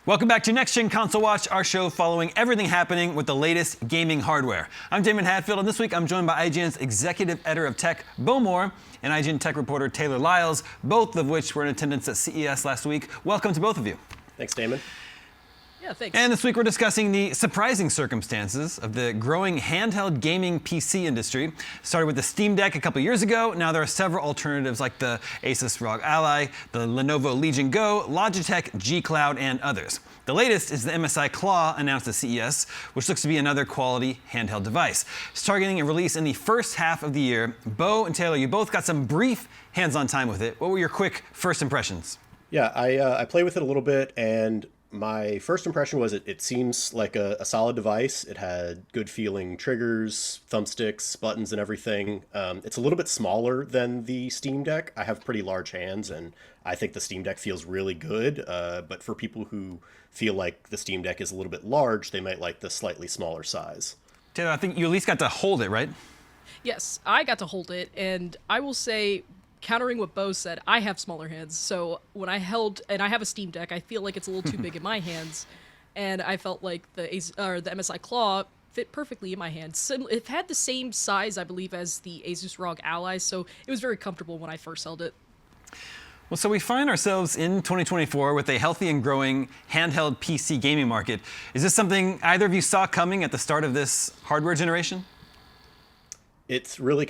Welcome back to Next Gen Console Watch, our show following everything happening with the latest gaming hardware. I'm Daemon Hatfield, and this week I'm joined by IGN's executive editor of tech, Bo Moore, and IGN tech reporter Taylor Lyles, both of which were in attendance at CES last week. Welcome to both of you. Thanks, Damon. Yeah, thanks. And this week we're discussing the surprising circumstances of the growing handheld gaming PC industry. Started with the Steam Deck a couple years ago. Now there are several alternatives like the ASUS ROG Ally, the Lenovo Legion Go, Logitech G Cloud, and others. The latest is the MSI Claw announced at CES, which looks to be another quality handheld device. It's targeting a release in the first half of the year. Bo and Taylor, you both got some brief hands-on time with it. What were your quick first impressions? Yeah, I played with it a little bit, and my first impression was it seems like a solid device. It had good feeling triggers, thumbsticks, buttons, and everything. It's a little bit smaller than the Steam Deck. I have pretty large hands, and I think the Steam Deck feels really good. But for people who feel like the Steam Deck is a little bit large, they might like the slightly smaller size. Taylor, I think you at least got to hold it, right? Yes, I got to hold it, and I will say, countering what Bo said, I have smaller hands, so when I held, and I have a Steam Deck, I feel like it's a little too big in my hands, and I felt like the MSI Claw fit perfectly in my hands. It had the same size, I believe, as the ASUS ROG Ally, so it was very comfortable when I first held it. Well, so we find ourselves in 2024 with a healthy and growing handheld PC gaming market. Is this something either of you saw coming at the start of this hardware generation? It's really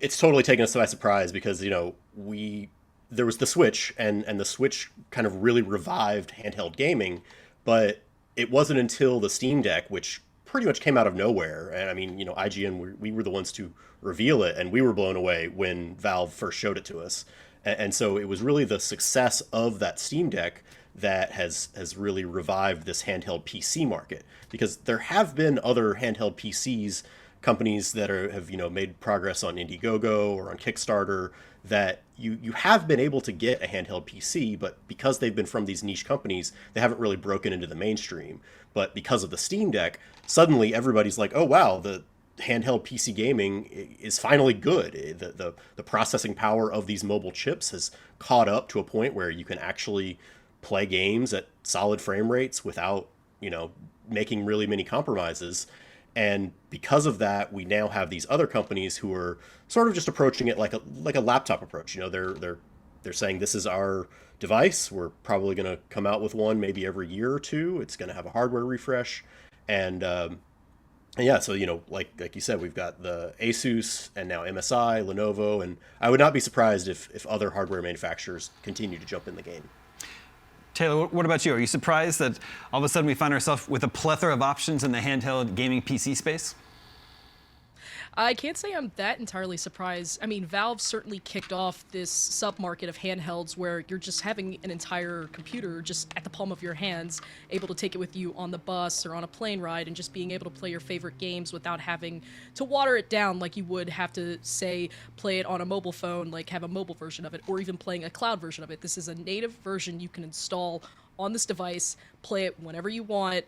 it's totally taken us by surprise because, there was the Switch, and the Switch kind of really revived handheld gaming, but it wasn't until the Steam Deck, which pretty much came out of nowhere. And I mean, IGN, we were the ones to reveal it, and we were blown away when Valve first showed it to us. And so it was really the success of that Steam Deck that has really revived this handheld PC market, because there have been other handheld PCs companies that have made progress on Indiegogo or on Kickstarter, that you have been able to get a handheld PC, but because they've been from these niche companies, they haven't really broken into the mainstream. But because of the Steam Deck, suddenly everybody's like, oh wow, the handheld PC gaming is finally good. The processing power of these mobile chips has caught up to a point where you can actually play games at solid frame rates without making really many compromises. And because of that, we now have these other companies who are sort of just approaching it like a laptop approach. They're saying, this is our device. We're probably going to come out with one maybe every year or two. It's going to have a hardware refresh, and yeah. So like you said, we've got the ASUS and now MSI, Lenovo, and I would not be surprised if other hardware manufacturers continue to jump in the game. Taylor, what about you? Are you surprised that all of a sudden we find ourselves with a plethora of options in the handheld gaming PC space? I can't say I'm that entirely surprised. I mean, Valve certainly kicked off this sub-market of handhelds where you're just having an entire computer just at the palm of your hands, able to take it with you on the bus or on a plane ride, and just being able to play your favorite games without having to water it down like you would have to, say, play it on a mobile phone, like have a mobile version of it, or even playing a cloud version of it. This is a native version you can install on this device, play it whenever you want.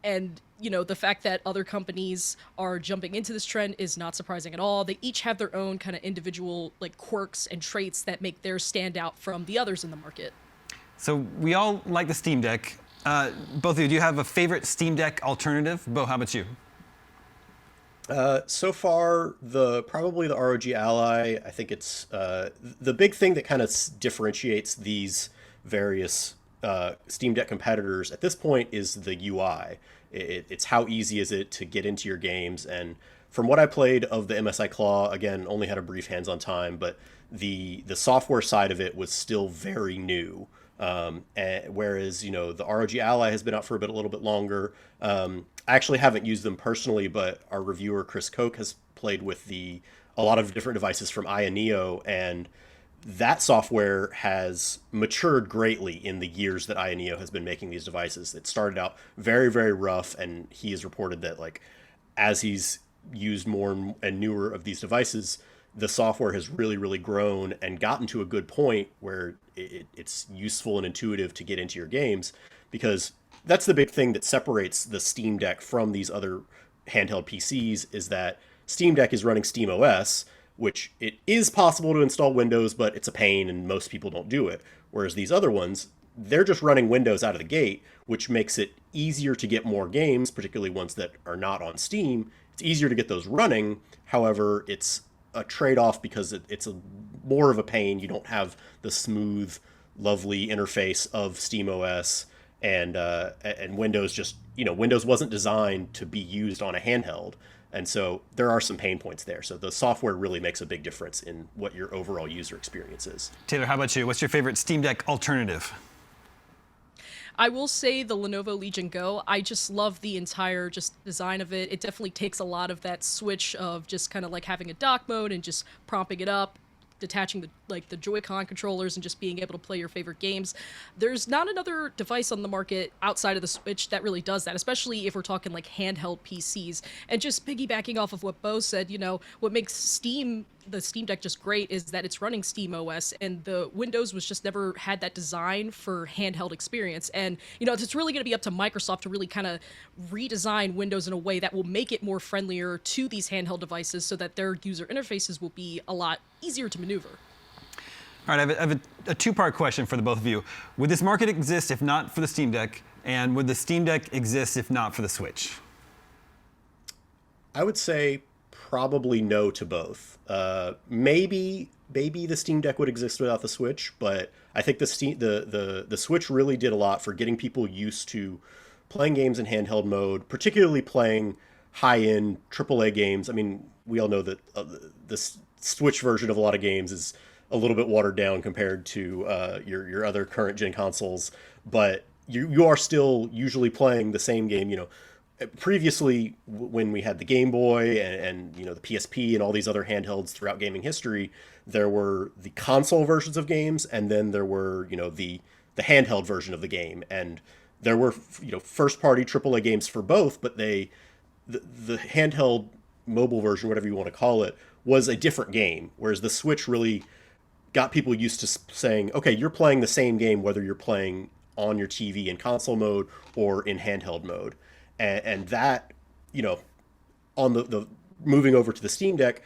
And, the fact that other companies are jumping into this trend is not surprising at all. They each have their own kind of individual quirks and traits that make theirs stand out from the others in the market. So we all like the Steam Deck. Both of you, do you have a favorite Steam Deck alternative? Bo, how about you? So far, probably the ROG Ally. I think it's the big thing that kind of differentiates these various Steam Deck competitors at this point is the UI. It's how easy is it to get into your games, and from what I played of the MSI Claw, again, only had a brief hands-on time, but the software side of it was still very new. Whereas the ROG Ally has been out for a little bit longer. I actually haven't used them personally, but our reviewer Chris Koch has played with a lot of different devices from Ioneo, and that software has matured greatly in the years that Ioneo has been making these devices. It started out very, very rough, and he has reported that as he's used more and newer of these devices, the software has really, really grown and gotten to a good point where it's useful and intuitive to get into your games, because that's the big thing that separates the Steam Deck from these other handheld PCs, is that Steam Deck is running SteamOS, which it is possible to install Windows, but it's a pain and most people don't do it. Whereas these other ones, they're just running Windows out of the gate, which makes it easier to get more games, particularly ones that are not on Steam. It's easier to get those running. However, it's a trade-off because it's more of a pain. You don't have the smooth, lovely interface of SteamOS, and Windows just, Windows wasn't designed to be used on a handheld. And so there are some pain points there. So the software really makes a big difference in what your overall user experience is. Taylor, how about you? What's your favorite Steam Deck alternative? I will say the Lenovo Legion Go. I just love the entire just design of it. It definitely takes a lot of that switch of just kind of like having a dock mode and just prompting it up, detaching the Joy-Con controllers and just being able to play your favorite games. There's not another device on the market outside of the Switch that really does that, especially if we're talking like handheld PCs. And just piggybacking off of what Bo said, what makes the Steam Deck just great is that it's running SteamOS, and the Windows was just never had that design for handheld experience. And it's really going to be up to Microsoft to really kind of redesign Windows in a way that will make it more friendlier to these handheld devices, so that their user interfaces will be a lot easier to maneuver. All right, I have a two-part question for the both of you. Would this market exist if not for the Steam Deck? And would the Steam Deck exist if not for the Switch? I would say probably no to both. Maybe the Steam Deck would exist without the Switch, but I think the Switch really did a lot for getting people used to playing games in handheld mode, particularly playing high-end AAA games. I mean, we all know that the Switch version of a lot of games is a little bit watered down compared to your other current gen consoles, but you are still usually playing the same game. Previously, when we had the Game Boy and the PSP and all these other handhelds throughout gaming history, there were the console versions of games, and then there were the handheld version of the game, and there were first party AAA games for both, but the handheld mobile version, whatever you want to call it, was a different game, whereas the Switch really got people used to saying, okay, you're playing the same game whether you're playing on your TV in console mode or in handheld mode. And that, on the moving over to the Steam Deck,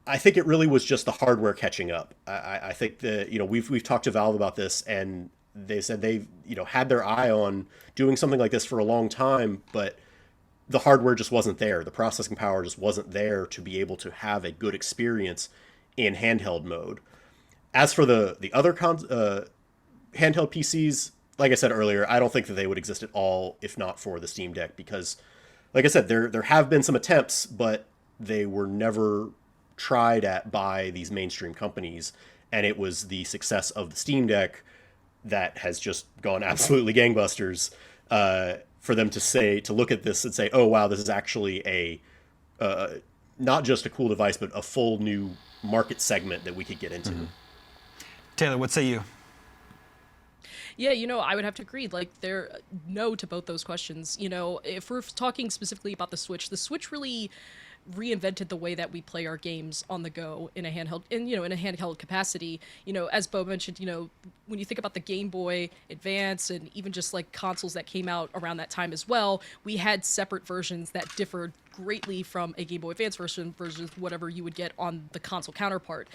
I think it really was just the hardware catching up. I think that, we've talked to Valve about this, and they said they've, had their eye on doing something like this for a long time, but the hardware just wasn't there. The processing power just wasn't there to be able to have a good experience in handheld mode. As for the other handheld PCs, like I said earlier, I don't think that they would exist at all if not for the Steam Deck, because, like I said, there have been some attempts, but they were never tried at by these mainstream companies, and it was the success of the Steam Deck that has just gone absolutely gangbusters, for them to look at this and say, oh wow, this is actually a not just a cool device, but a full new market segment that we could get into. Taylor, what say you? Yeah, I would have to agree. Like, no to both those questions. If we're talking specifically about the Switch really reinvented the way that we play our games on the go in a handheld capacity. As Bo mentioned, when you think about the Game Boy Advance and even just like consoles that came out around that time as well, we had separate versions that differed greatly from a Game Boy Advance version versus whatever you would get on the console counterpart.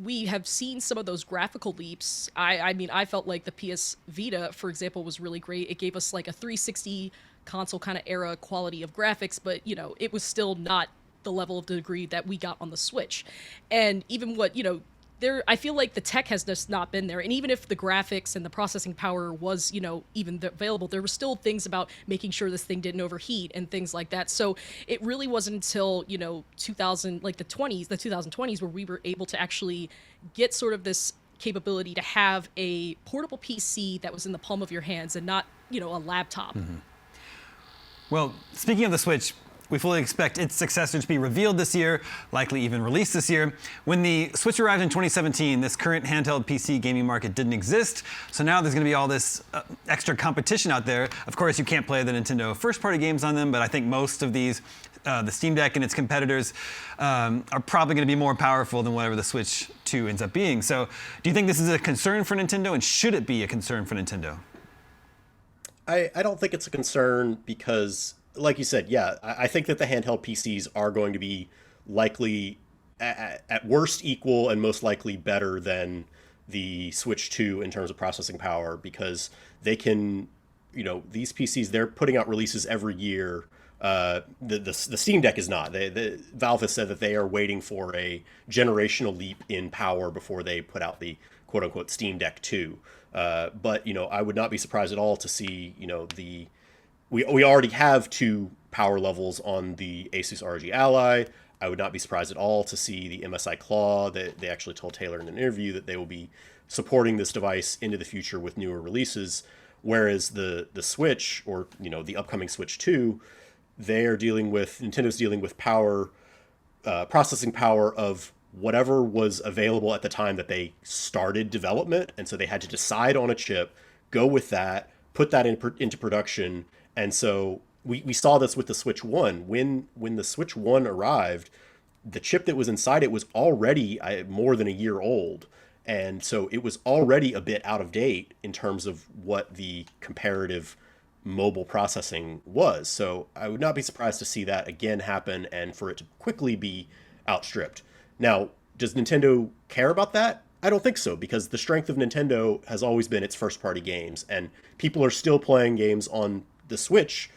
We have seen some of those graphical leaps. I mean, I felt like the PS Vita, for example, was really great. It gave us like a 360 console kind of era quality of graphics, but it was still not the level of degree that we got on the Switch. And even what I feel like the tech has just not been there. And even if the graphics and the processing power was even available, there were still things about making sure this thing didn't overheat and things like that. So it really wasn't until 2000, like the 2020s, where we were able to actually get sort of this capability to have a portable PC that was in the palm of your hands and not a laptop. Well, speaking of the Switch, we fully expect its successor to be revealed this year, likely even released this year. When the Switch arrived in 2017, this current handheld PC gaming market didn't exist, so now there's going to be all this extra competition out there. Of course, you can't play the Nintendo first-party games on them, but I think most of these, the Steam Deck and its competitors, are probably going to be more powerful than whatever the Switch 2 ends up being. So do you think this is a concern for Nintendo, and should it be a concern for Nintendo? I don't think it's a concern because, like you said, yeah, I think that the handheld PCs are going to be likely at worst equal and most likely better than the Switch 2 in terms of processing power, because they can, these PCs, they're putting out releases every year. The Steam Deck is not. Valve has said that they are waiting for a generational leap in power before they put out the quote unquote Steam Deck 2. But I would not be surprised at all to see we already have 2 power levels on the ASUS ROG Ally. I would not be surprised at all to see the MSI Claw. That they actually told Taylor in an interview that they will be supporting this device into the future with newer releases. Whereas the Switch, or the upcoming Switch 2, Nintendo's dealing with power, processing power of whatever was available at the time that they started development, and so they had to decide on a chip, go with that, put that into production, and so we saw this with the Switch 1. When the Switch 1 arrived, the chip that was inside it was already more than a year old. And so it was already a bit out of date in terms of what the comparative mobile processing was. So I would not be surprised to see that again happen and for it to quickly be outstripped. Now, does Nintendo care about that? I don't think so, because the strength of Nintendo has always been its first-party games, and people are still playing games on the Switch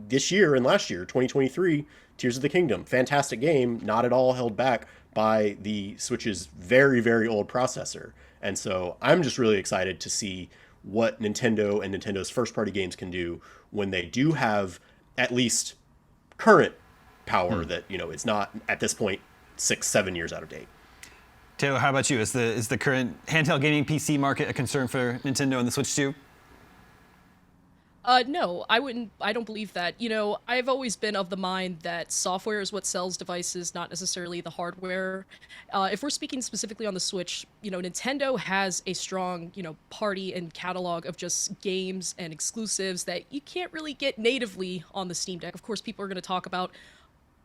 this year and last year. 2023, Tears of the Kingdom, fantastic game, not at all held back by the Switch's very, very old processor. And so I'm just really excited to see what Nintendo and Nintendo's first-party games can do when they do have at least current power that, it's not, at this point, 6-7 years out of date. Taylor, how about you? Is the current handheld gaming PC market a concern for Nintendo and the Switch 2? No, I wouldn't. I don't believe that. I've always been of the mind that software is what sells devices, not necessarily the hardware. If we're speaking specifically on the Switch, Nintendo has a strong, party and catalog of just games and exclusives that you can't really get natively on the Steam Deck. Of course, people are going to talk about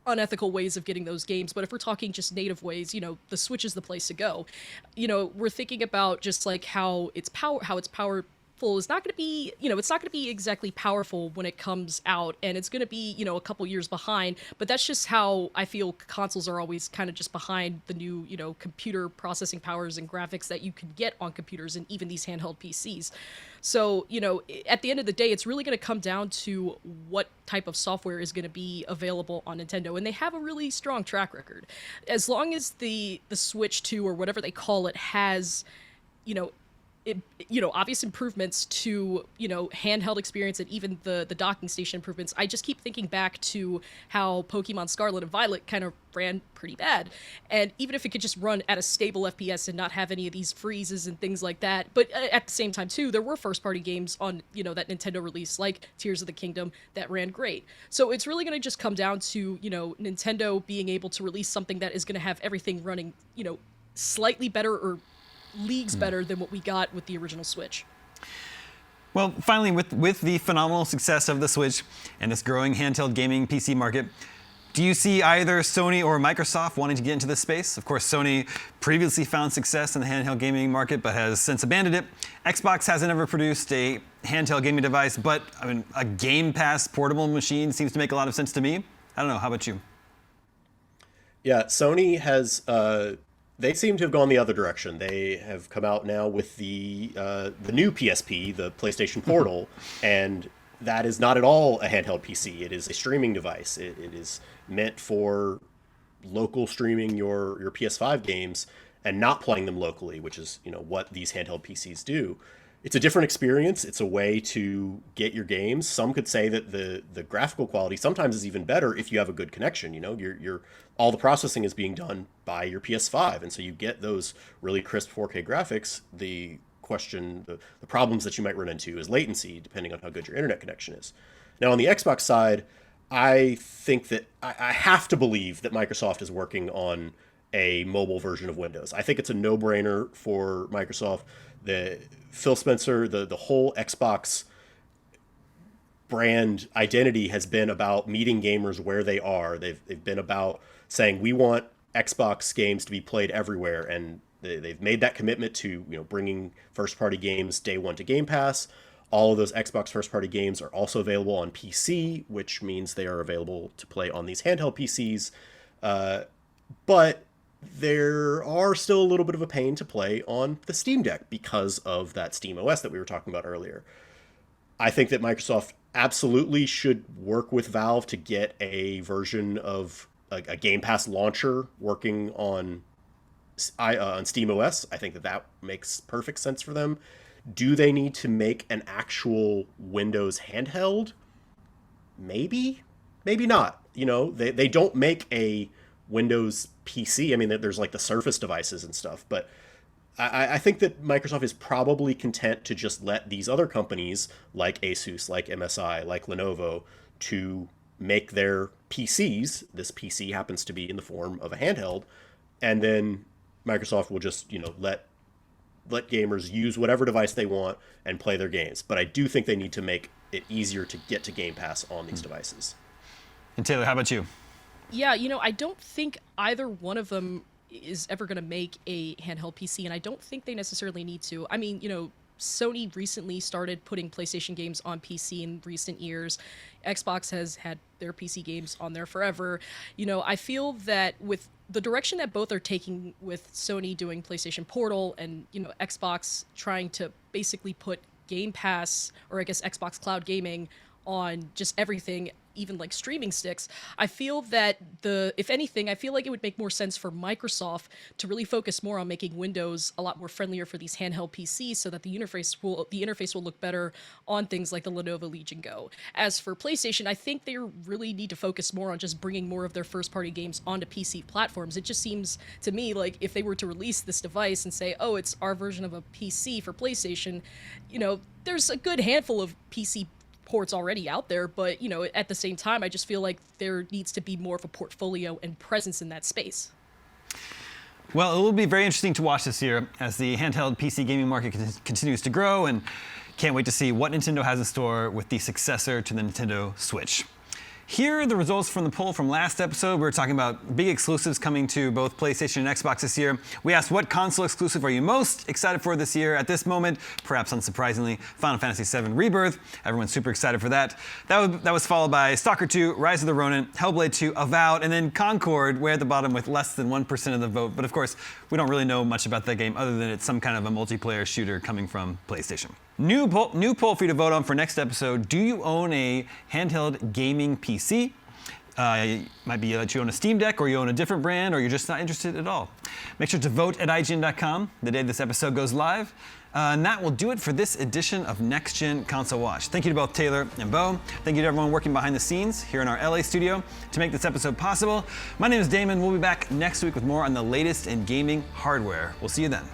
unethical ways of getting those games, but if we're talking just native ways, the Switch is the place to go. We're thinking about just like how its powerful is not going to be, it's not going to be exactly powerful when it comes out, and it's going to be, a couple years behind, but that's just how I feel consoles are always kind of just behind the new, computer processing powers and graphics that you can get on computers and even these handheld PCs. So, at the end of the day, it's really going to come down to what type of software is going to be available on Nintendo, and they have a really strong track record. As long as the Switch 2 or whatever they call it has, obvious improvements to, handheld experience and even the docking station improvements. I just keep thinking back to how Pokemon Scarlet and Violet kind of ran pretty bad. And even if it could just run at a stable FPS and not have any of these freezes and things like that, but at the same time too, there were first-party games on, that Nintendo released, like Tears of the Kingdom, that ran great. So it's really going to just come down to, Nintendo being able to release something that is going to have everything running, slightly better or leagues better than what we got with the original Switch. Well, finally, with the phenomenal success of the Switch and this growing handheld gaming PC market, do you see either Sony or Microsoft wanting to get into this space? Of course, Sony previously found success in the handheld gaming market, but has since abandoned it. Xbox hasn't ever produced a handheld gaming device, but a Game Pass portable machine seems to make a lot of sense to me. I don't know. How about you? Yeah, Sony has. They seem to have gone the other direction. They have come out now with the new PSP, the PlayStation Portal, and that is not at all a handheld PC. It is a streaming device. It is meant for local streaming your PS5 games and not playing them locally, which is what these handheld PCs do. It's a different experience. It's a way to get your games. Some could say that the graphical quality sometimes is even better if you have a good connection. Your all the processing is being done by your PS5, and so you get those really crisp 4K graphics. The problems that you might run into is latency, depending on how good your internet connection is. Now, on the Xbox side, I think that I have to believe that Microsoft is working on a mobile version of Windows. I think it's a no-brainer for Microsoft. Phil Spencer, the whole Xbox brand identity has been about meeting gamers where they are. They've been about saying we want Xbox games to be played everywhere, and they've made that commitment to bringing first-party games day one to Game Pass. All of those Xbox first-party games are also available on PC, which means they are available to play on these handheld PCs. But there are still a little bit of a pain to play on the Steam Deck because of that Steam OS that we were talking about earlier. I think that Microsoft absolutely should work with Valve to get a version of a Game Pass launcher working on Steam OS. I think that that makes perfect sense for them. Do they need to make an actual Windows handheld? Maybe, maybe not. You know, they don't make a Windows PC. I mean, there's like the Surface devices and stuff, but I think that Microsoft is probably content to just let these other companies like ASUS, like MSI, like Lenovo, to make their PCs. This PC happens to be in the form of a handheld, and then Microsoft will just, you know, let gamers use whatever device they want and play their games. But I do think they need to make it easier to get to Game Pass on these devices. And Taylor, how about you? Yeah, you know, I don't think either one of them is ever going to make a handheld PC, and I don't think they necessarily need to. I mean, you know, Sony recently started putting PlayStation games on PC in recent years. Xbox has had their PC games on there forever. You know, I feel that with the direction that both are taking, with Sony doing PlayStation Portal and, you know, Xbox trying to basically put Game Pass, or I guess Xbox Cloud Gaming, on just everything, even like streaming sticks, I feel that if anything, I feel like it would make more sense for Microsoft to really focus more on making Windows a lot more friendlier for these handheld PCs, so that the interface will look better on things like the Lenovo Legion Go. As for PlayStation, I think they really need to focus more on just bringing more of their first-party games onto PC platforms. It just seems to me like if they were to release this device and say, oh, it's our version of a PC for PlayStation, you know, there's a good handful of PC ports already out there, but, you know, at the same time, I just feel like there needs to be more of a portfolio and presence in that space. Well, it will be very interesting to watch this year as the handheld PC gaming market continues to grow, and can't wait to see what Nintendo has in store with the successor to the Nintendo Switch. Here are the results from the poll from last episode. We were talking about big exclusives coming to both PlayStation and Xbox this year. We asked, what console exclusive are you most excited for this year? At this moment, perhaps unsurprisingly, Final Fantasy VII Rebirth. Everyone's super excited for that. That was followed by Stalker 2, Rise of the Ronin, Hellblade 2, Avowed, and then Concord, way at the bottom with less than 1% of the vote. But of course, we don't really know much about that game other than it's some kind of a multiplayer shooter coming from PlayStation. New poll for you to vote on for next episode. Do you own a handheld gaming PC? It might be that you own a Steam Deck, or you own a different brand, or you're just not interested at all. Make sure to vote at IGN.com the day this episode goes live. And that will do it for this edition of Next Gen Console Watch. Thank you to both Taylor and Bo. Thank you to everyone working behind the scenes here in our LA studio to make this episode possible. My name is Damon. We'll be back next week with more on the latest in gaming hardware. We'll see you then.